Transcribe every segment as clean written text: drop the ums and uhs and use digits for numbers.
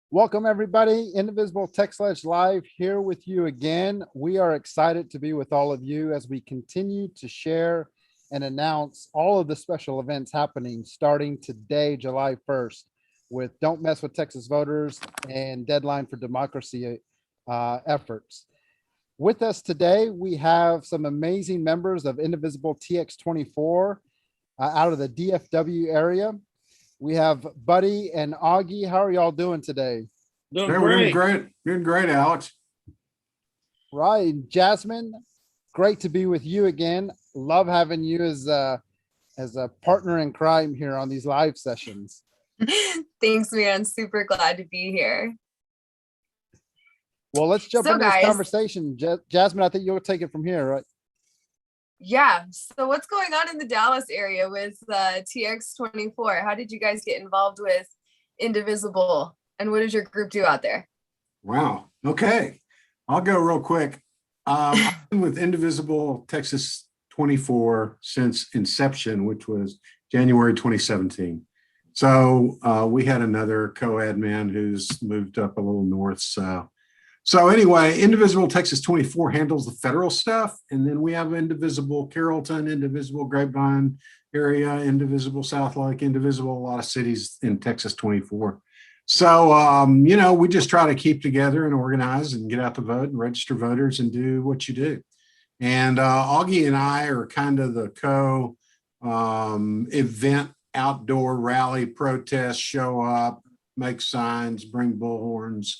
Welcome, everybody. Indivisible Texas Live here with you again. We are excited to be with all of you as we continue to share and announce all of the special events happening starting today, July 1st, with Don't Mess with Texas Voters and Deadline for Democracy efforts. With us today, we have some amazing members of Indivisible TX24 out of the DFW area. We have Buddy and Augie. How are y'all doing today? Doing great, Alex. Right. Jasmine, great to be with you again. Love having you as a partner in crime here on these live sessions. Thanks, man. Super glad to be here. Well, let's jump into this conversation. Jasmine, I think you'll take it from here, right? Yeah. So what's going on in the Dallas area with TX24? How did you guys get involved with Indivisible? And what does your group do out there? Wow. Okay. I'll go real quick. I've been with Indivisible Texas 24 since inception, which was January 2017. So we had another co-admin who's moved up a little north. So anyway, Indivisible Texas 24 handles the federal stuff. And then we have Indivisible Carrollton, Indivisible Grapevine area, Indivisible South Lake, Indivisible, a lot of cities in Texas 24. So, we just try to keep together and organize and get out the vote and register voters and do what you do. And Augie and I are kind of the event outdoor rally, protest, show up, make signs, bring bullhorns,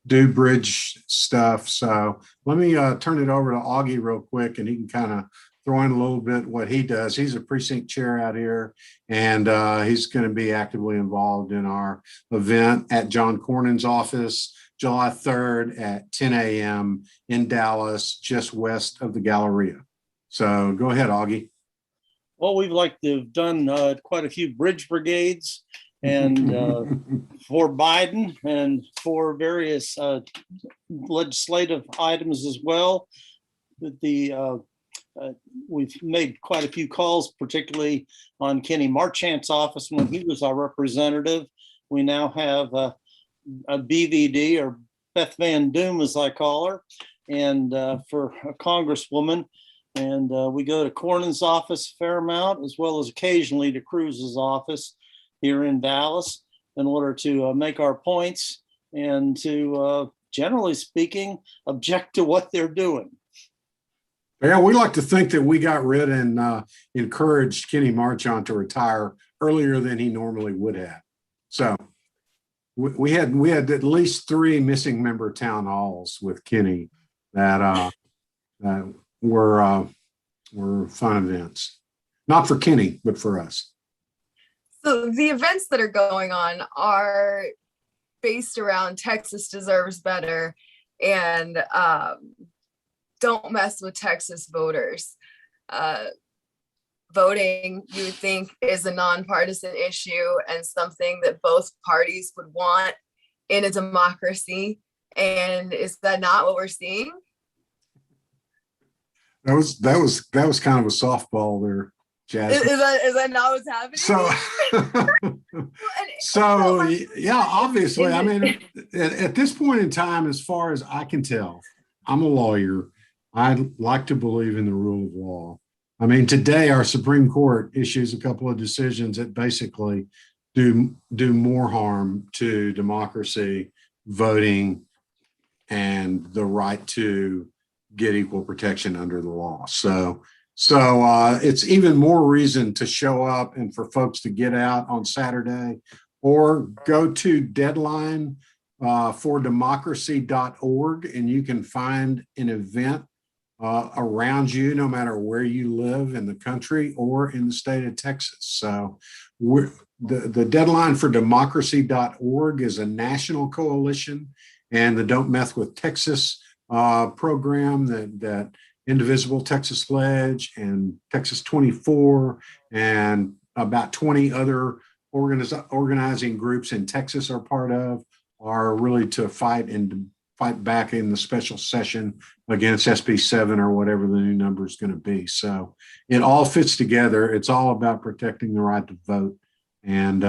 do bridge stuff. So let me turn it over to Augie real quick, and he can kind of throw in a little bit what he does. He's a precinct chair out here, and he's going to be actively involved in our event at John Cornyn's office, July 3rd at 10 a.m. in Dallas, just west of the Galleria. So go ahead, Augie. Well, we've done quite a few bridge brigades and for Biden and for various legislative items as well. We've made quite a few calls, particularly on Kenny Marchant's office when he was our representative. We now have a BVD, or Beth Van Doom, as I call her, and for a congresswoman. And we go to Cornyn's office a fair amount, as well as occasionally to Cruz's office here in Dallas, in order to make our points and to, generally speaking, object to what they're doing. Yeah, we like to think that we got rid and encouraged Kenny Marchant to retire earlier than he normally would have. So we had at least 3 missing member town halls with Kenny that were fun events, not for Kenny, but for us. So the events that are going on are based around Texas Deserves Better and Don't Mess with Texas Voters. Voting, you would think, is a nonpartisan issue and something that both parties would want in a democracy. And is that not what we're seeing? That was kind of a softball there, Jasmine. Is that not what's happening? So yeah, obviously, I mean, at this point in time, as far as I can tell, I'm a lawyer. I like to believe in the rule of law. I mean, today our Supreme Court issues a couple of decisions that basically do more harm to democracy, voting, and the right to get equal protection under the law. So it's even more reason to show up and for folks to get out on Saturday, or go to deadline for democracy.org, and you can find an event around you, no matter where you live in the country or in the state of Texas. So the deadline for democracy.org is a national coalition, and the Don't Mess with Texas program that Indivisible Texas Lege and Texas 24 and about 20 other organizing groups in Texas are part of, are really to fight back in the special session against SB 7 or whatever the new number is going to be. So it all fits together. It's all about protecting the right to vote. And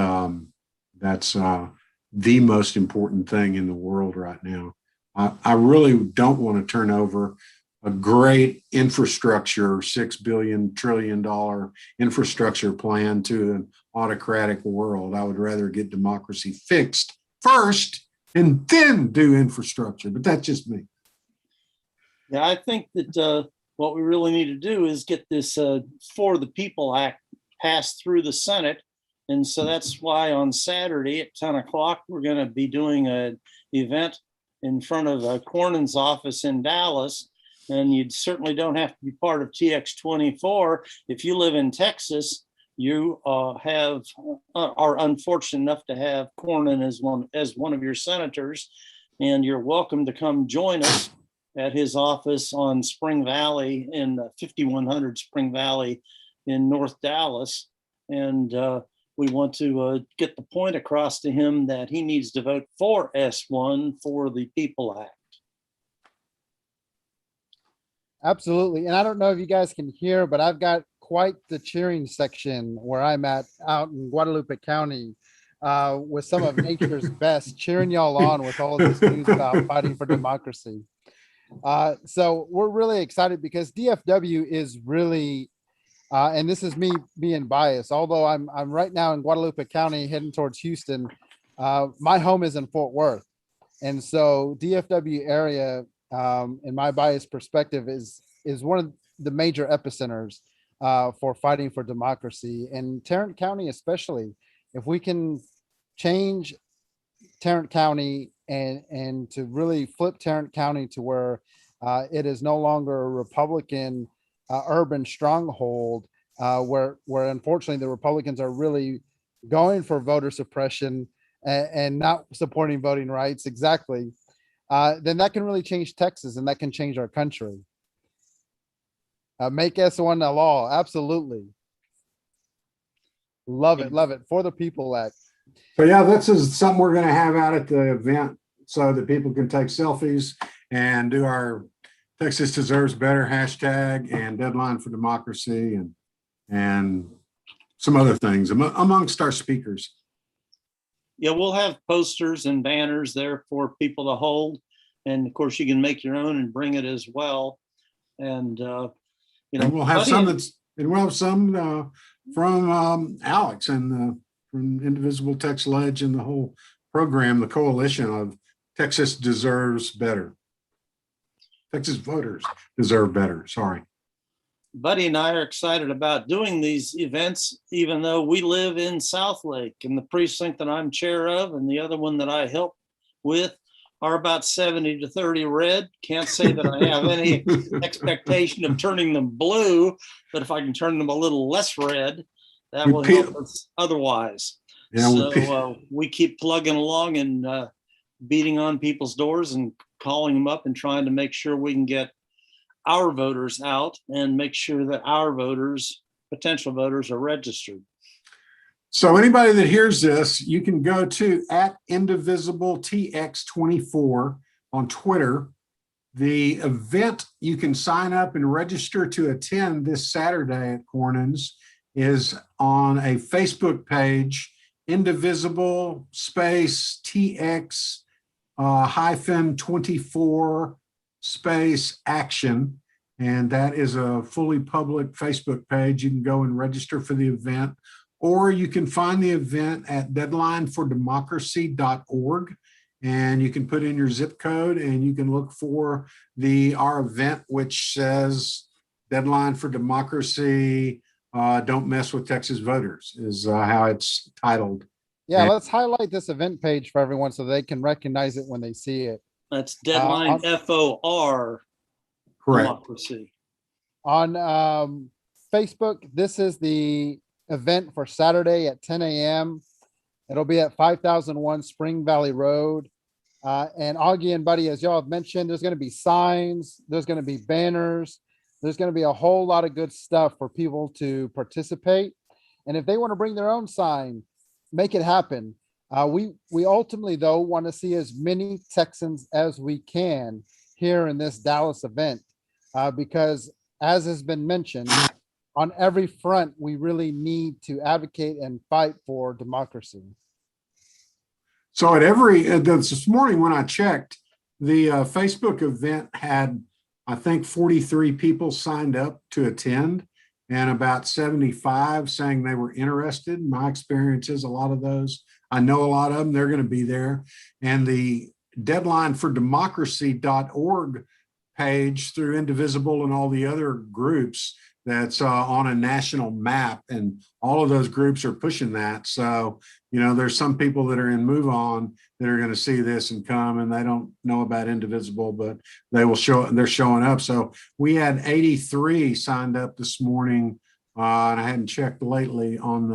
that's the most important thing in the world right now. I really don't want to turn over a great infrastructure, $6 trillion infrastructure plan to an autocratic world. I would rather get democracy fixed first and then do infrastructure, but that's just me. Yeah, I think that what we really need to do is get this For the People Act passed through the Senate. And so that's why on Saturday at 10 o'clock, we're going to be doing an event in front of Cornyn's office in Dallas. And you certainly don't have to be part of TX24. If you live in Texas, you are unfortunate enough to have Cornyn as one of your senators, and you're welcome to come join us at his office on Spring Valley in 5100 Spring Valley in North Dallas. And we want to get the point across to him that he needs to vote for S1 for the People Act. Absolutely. And I don't know if you guys can hear, but I've got quite the cheering section where I'm at out in Guadalupe County with some of nature's best cheering y'all on with all of this news about fighting for democracy. So we're really excited because DFW is really, and this is me being biased, although I'm right now in Guadalupe County heading towards Houston. My home is in Fort Worth. And so DFW area, in my biased perspective, is one of the major epicenters for fighting for democracy. And Tarrant County, especially, if we can change Tarrant County and to really flip Tarrant County to where it is no longer a Republican urban stronghold, where unfortunately the Republicans are really going for voter suppression and not supporting voting rights. Exactly. Then that can really change Texas and that can change our country. Make S1 a law. Absolutely. Love it. Love it. For the People Act. So yeah, this is something we're going to have out at the event so that people can take selfies and do our Texas Deserves Better hashtag and deadline for democracy and some other things amongst our speakers. Yeah, we'll have posters and banners there for people to hold. And of course, you can make your own and bring it as well. And, and we'll have some from Alex and from Indivisible Texas Lege and the whole program, the coalition of Texas Deserves Better. Texas voters deserve better. Sorry. Buddy and I are excited about doing these events, even though we live in Southlake, and the precinct that I'm chair of and the other one that I help with are about 70 to 30 red. Can't say that I have any expectation of turning them blue, but if I can turn them a little less red, that will help us otherwise. Yeah, so we keep plugging along and beating on people's doors and calling them up and trying to make sure we can get our voters out and make sure that our voters, potential voters, are registered. So anybody that hears this, you can go to @IndivisibleTX24 on Twitter. The event you can sign up and register to attend this Saturday at Cornyn's is on a Facebook page, Indivisible space TX -24 space action. And that is a fully public Facebook page. You can go and register for the event, or you can find the event at deadlinefordemocracy.org. And you can put in your zip code and you can look for our event, which says Deadline for Democracy, Don't Mess with Texas Voters, is how it's titled. Yeah, let's highlight this event page for everyone so they can recognize it when they see it. That's Deadline FOR Correct. Democracy. On Facebook, this is the event for Saturday at 10 a.m. It'll be at 5001 Spring Valley Road. And Augie and Buddy, as y'all have mentioned, there's going to be signs, there's going to be banners, there's going to be a whole lot of good stuff for people to participate. And if they want to bring their own sign, make it happen. We ultimately, though, want to see as many Texans as we can here in this Dallas event, because as has been mentioned, on every front, we really need to advocate and fight for democracy. So this morning when I checked, the Facebook event had, I think, 43 people signed up to attend and about 75 saying they were interested. My experience is a lot of those, I know a lot of them, they're going to be there. And the deadline for democracy.org page through Indivisible and all the other groups that's on a national map, and all of those groups are pushing that. So, there's some people that are in Move On that are going to see this and come, and they don't know about Indivisible, but they're showing up. So we had 83 signed up this morning, and I hadn't checked lately on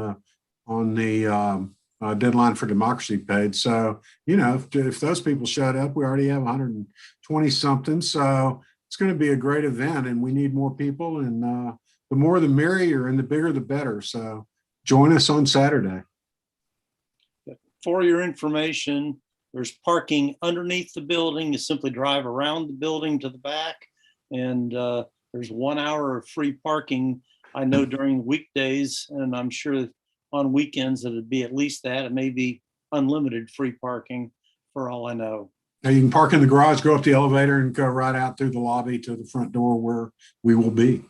the deadline for democracy page. So, if those people showed up, we already have 120 something. So it's going to be a great event, and we need more people, and the more the merrier, and the bigger the better. So join us on Saturday. For your information, there's parking underneath the building. You simply drive around the building to the back, and there's 1 hour of free parking. I know during weekdays, and I'm sure on weekends that it'd be at least that. It may be unlimited free parking for all I know. Now you can park in the garage, go up the elevator, and go right out through the lobby to the front door where we will be.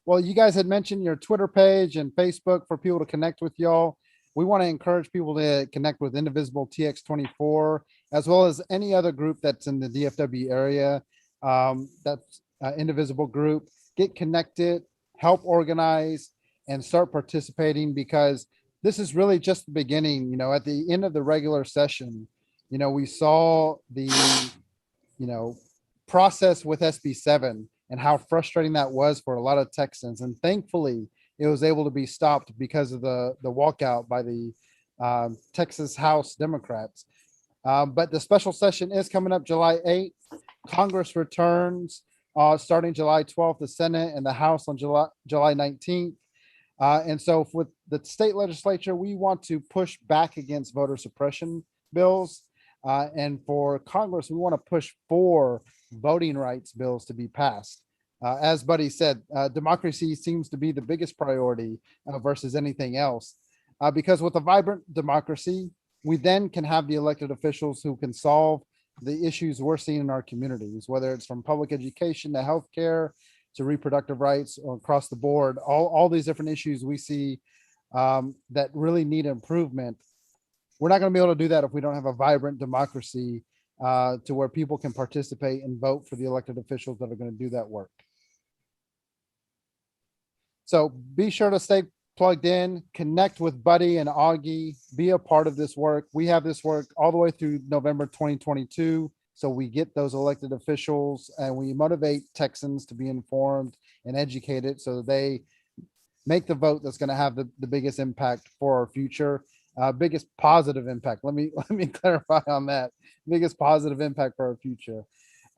Well, you guys had mentioned your Twitter page and Facebook for people to connect with y'all. We want to encourage people to connect with Indivisible TX24, as well as any other group that's in the DFW area. That's Indivisible group. Get connected, help organize, and start participating, because this is really just the beginning. At the end of the regular session, we saw the, process with SB7 and how frustrating that was for a lot of Texans. And thankfully, it was able to be stopped because of the walkout by the Texas House Democrats. But the special session is coming up July 8th. Congress returns starting July 12th, the Senate and the House on July 19th. And so with the state legislature, we want to push back against voter suppression bills. And for Congress, we want to push for voting rights bills to be passed. As Buddy said, democracy seems to be the biggest priority versus anything else. Because with a vibrant democracy, we then can have the elected officials who can solve the issues we're seeing in our communities, whether it's from public education to healthcare to reproductive rights, or across the board, all these different issues we see that really need improvement. We're not going to be able to do that if we don't have a vibrant democracy to where people can participate and vote for the elected officials that are going to do that work. So be sure to stay plugged in, connect with Buddy and Augie, be a part of this work. We have this work all the way through November 2022. So we get those elected officials and we motivate Texans to be informed and educated so that they make the vote that's going to have the biggest impact for our future, biggest positive impact. Let me clarify on that. Biggest positive impact for our future.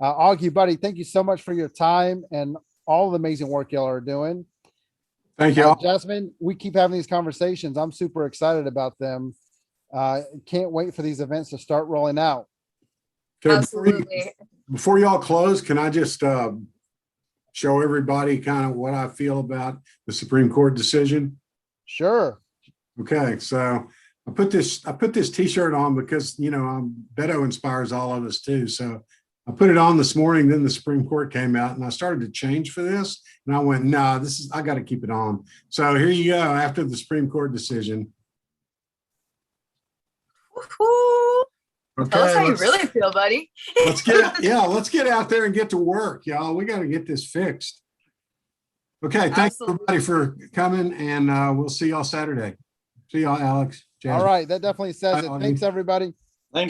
Augie, Buddy, thank you so much for your time and all the amazing work y'all are doing. Thank you. Jasmine, we keep having these conversations. I'm super excited about them. Can't wait for these events to start rolling out. Okay, Absolutely. Before y'all close, can I just show everybody kind of what I feel about the Supreme Court decision? Sure. Okay, so I put this t-shirt on because Beto inspires all of us too. So I put it on this morning, then the Supreme Court came out and I started to change for this. And I went, nah, I got to keep it on. So here you go after the Supreme Court decision. Woo-hoo. Okay, Tell us how you really feel, buddy. let's get out there and get to work, y'all. We got to get this fixed. Okay, thanks everybody for coming, and we'll see y'all Saturday. See y'all, Alex. Jasmine. All right, that definitely says Bye, it. Augie. Thanks, everybody.